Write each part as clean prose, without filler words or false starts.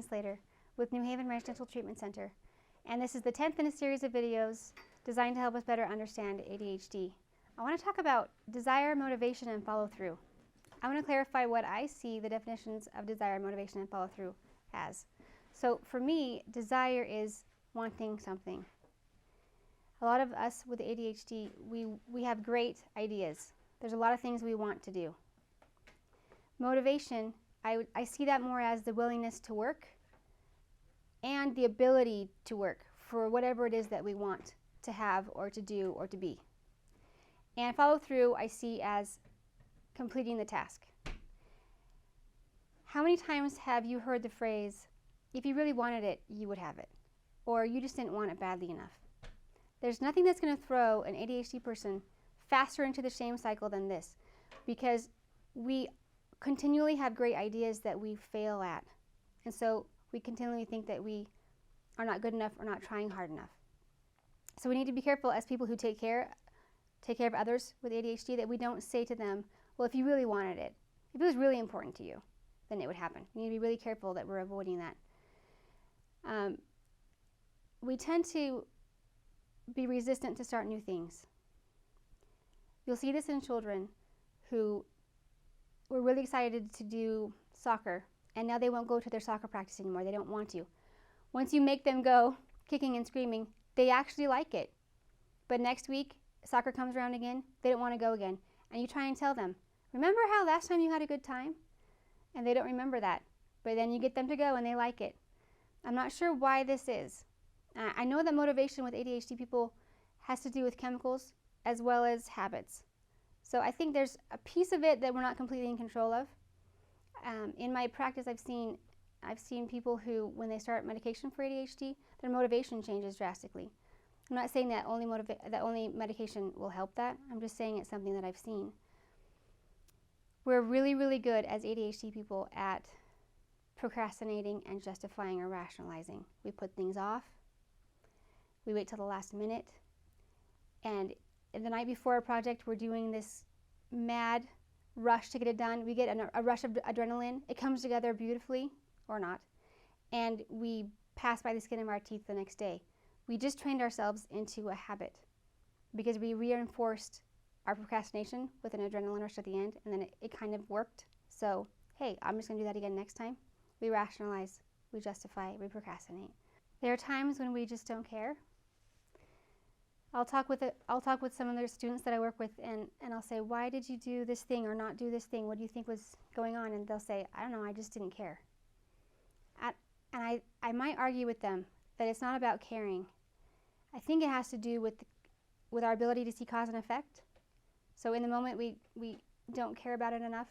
Slater with New Haven Ranch Dental Treatment Center, and this is the 10th in a series of videos designed to help us better understand ADHD. I want to talk about desire, motivation, and follow-through. I want to clarify what I see the definitions of desire, motivation, and follow-through as. So for me, desire is wanting something. A lot of us with ADHD, we have great ideas. There's a lot of things we want to do. Motivation, I see that more as the willingness to work and the ability to work for whatever it is that we want to have or to do or to be. And follow through I see as completing the task. How many times have you heard the phrase, if you really wanted it, you would have it, or you just didn't want it badly enough? There's nothing that's going to throw an ADHD person faster into the shame cycle than this, because we continually have great ideas that we fail at, and so we continually think that we are not good enough or not trying hard enough. So we need to be careful as people who take care of others with ADHD that we don't say to them, well, if you really wanted it, if it was really important to you, then it would happen. We need to be really careful that we're avoiding that. We tend to be resistant to start new things. You'll see this in children who were really excited to do soccer, and now they won't go to their soccer practice anymore. They don't want to. Once you make them go kicking and screaming, they actually like it. But next week, soccer comes around again, they don't want to go again. And you try and tell them, remember how last time you had a good time? And they don't remember that. But then you get them to go and they like it. I'm not sure why this is. I know that motivation with ADHD people has to do with chemicals as well as habits. So I think there's a piece of it that we're not completely in control of. In my practice, I've seen people who, when they start medication for ADHD, their motivation changes drastically. I'm not saying that only medication will help that. I'm just saying it's something that I've seen. We're really, really good as ADHD people at procrastinating and justifying or rationalizing. We put things off. We wait till the last minute. And the night before a project, we're doing this mad rush to get it done. We get a rush of adrenaline. It comes together beautifully, or not, and we pass by the skin of our teeth the next day. We just trained ourselves into a habit because we reinforced our procrastination with an adrenaline rush at the end, and then it kind of worked. So, hey, I'm just going to do that again next time. We rationalize, we justify, we procrastinate. There are times when we just don't care. I'll talk with some of the students that I work with, and I'll say, why did you do this thing or not do this thing? What do you think was going on? And they'll say, I don't know, I just didn't care. And I might argue with them that it's not about caring. I think it has to do with our ability to see cause and effect. So in the moment, we don't care about it enough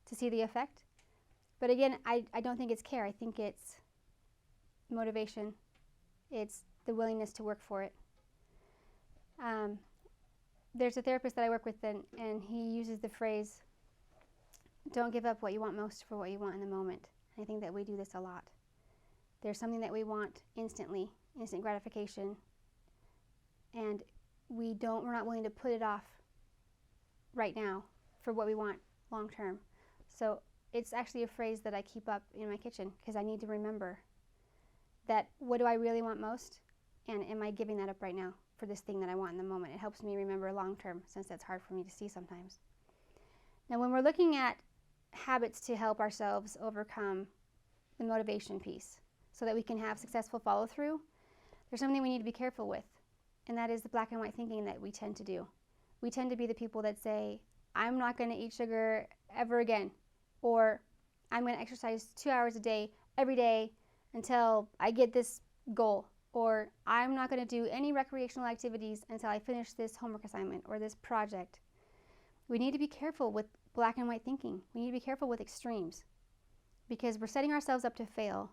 to see the effect. But again, I don't think it's care. I think it's motivation. It's the willingness to work for it. There's a therapist that I work with, and he uses the phrase, don't give up what you want most for what you want in the moment. And I think that we do this a lot. There's something that we want instantly, instant gratification, and we're not willing to put it off right now for what we want long term. So it's actually a phrase that I keep up in my kitchen because I need to remember that what do I really want most, and am I giving that up right now for this thing that I want in the moment? It helps me remember long term, since that's hard for me to see sometimes. Now when we're looking at habits to help ourselves overcome the motivation piece so that we can have successful follow through, there's something we need to be careful with, and that is the black and white thinking that we tend to do. We tend to be the people that say, I'm not going to eat sugar ever again, or I'm going to exercise 2 hours a day every day until I get this goal, or I'm not going to do any recreational activities until I finish this homework assignment or this project. We need to be careful with black and white thinking. We need to be careful with extremes, because we're setting ourselves up to fail,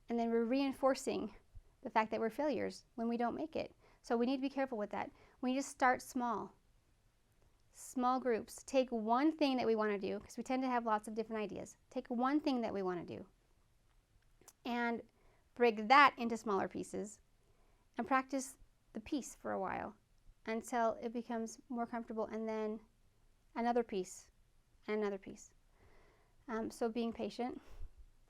and then we're reinforcing the fact that we're failures when we don't make it. So we need to be careful with that. We need to start small. Small groups. Take one thing that we want to do, because we tend to have lots of different ideas. Take one thing that we want to do and break that into smaller pieces and practice the piece for a while until it becomes more comfortable, and then another piece and another piece. So being patient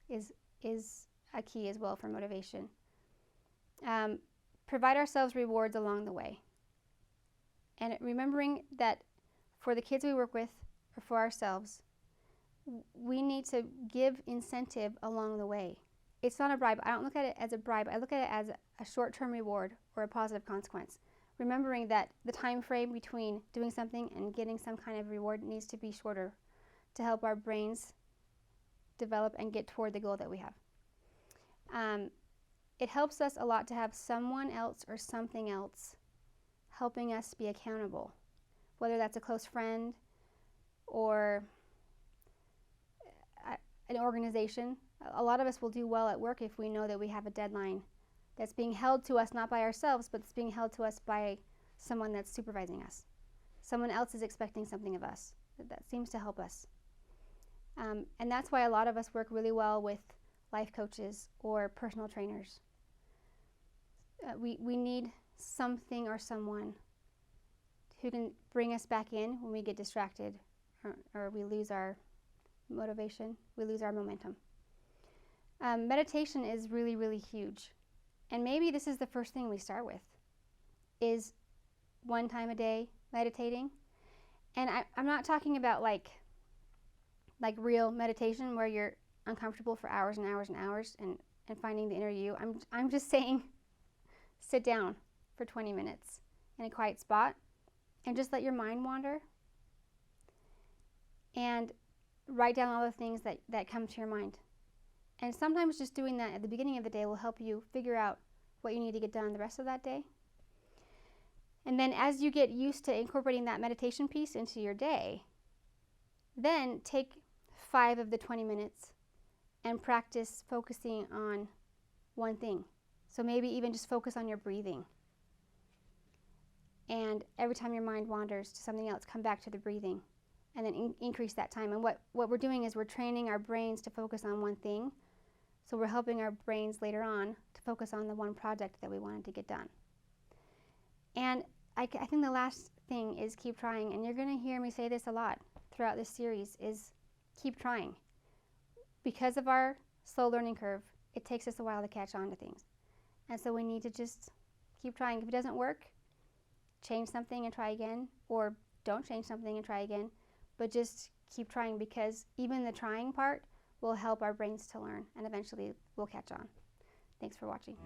is is a key as well for motivation. Provide ourselves rewards along the way. And remembering that for the kids we work with, or for ourselves, we need to give incentive along the way. It's not a bribe. I don't look at it as a bribe. I look at it as a short-term reward or a positive consequence. Remembering that the time frame between doing something and getting some kind of reward needs to be shorter to help our brains develop and get toward the goal that we have. It helps us a lot to have someone else or something else helping us be accountable, whether that's a close friend or an organization. A lot of us will do well at work if we know that we have a deadline that's being held to us not by ourselves, but it's being held to us by someone that's supervising us. Someone else is expecting something of us. That seems to help us. And that's why a lot of us work really well with life coaches or personal trainers. We need something or someone who can bring us back in when we get distracted or we lose our motivation, we lose our momentum. Meditation is really, really huge. And maybe this is the first thing we start with, is 1 time a day meditating. And I'm not talking about like real meditation where you're uncomfortable for hours and hours and hours and finding the inner you. I'm just saying sit down for 20 minutes in a quiet spot and just let your mind wander and write down all the things that come to your mind. And sometimes just doing that at the beginning of the day will help you figure out what you need to get done the rest of that day. And then as you get used to incorporating that meditation piece into your day, then take 5 of the 20 minutes and practice focusing on one thing. So maybe even just focus on your breathing. And every time your mind wanders to something else, come back to the breathing and then increase that time. And what we're doing is we're training our brains to focus on one thing. So we're helping our brains later on to focus on the one project that we wanted to get done. And I think the last thing is keep trying. And you're going to hear me say this a lot throughout this series, is keep trying. Because of our slow learning curve, it takes us a while to catch on to things. And so we need to just keep trying. If it doesn't work, change something and try again, or don't change something and try again, but just keep trying, because even the trying part will help our brains to learn, and eventually we'll catch on. Thanks for watching.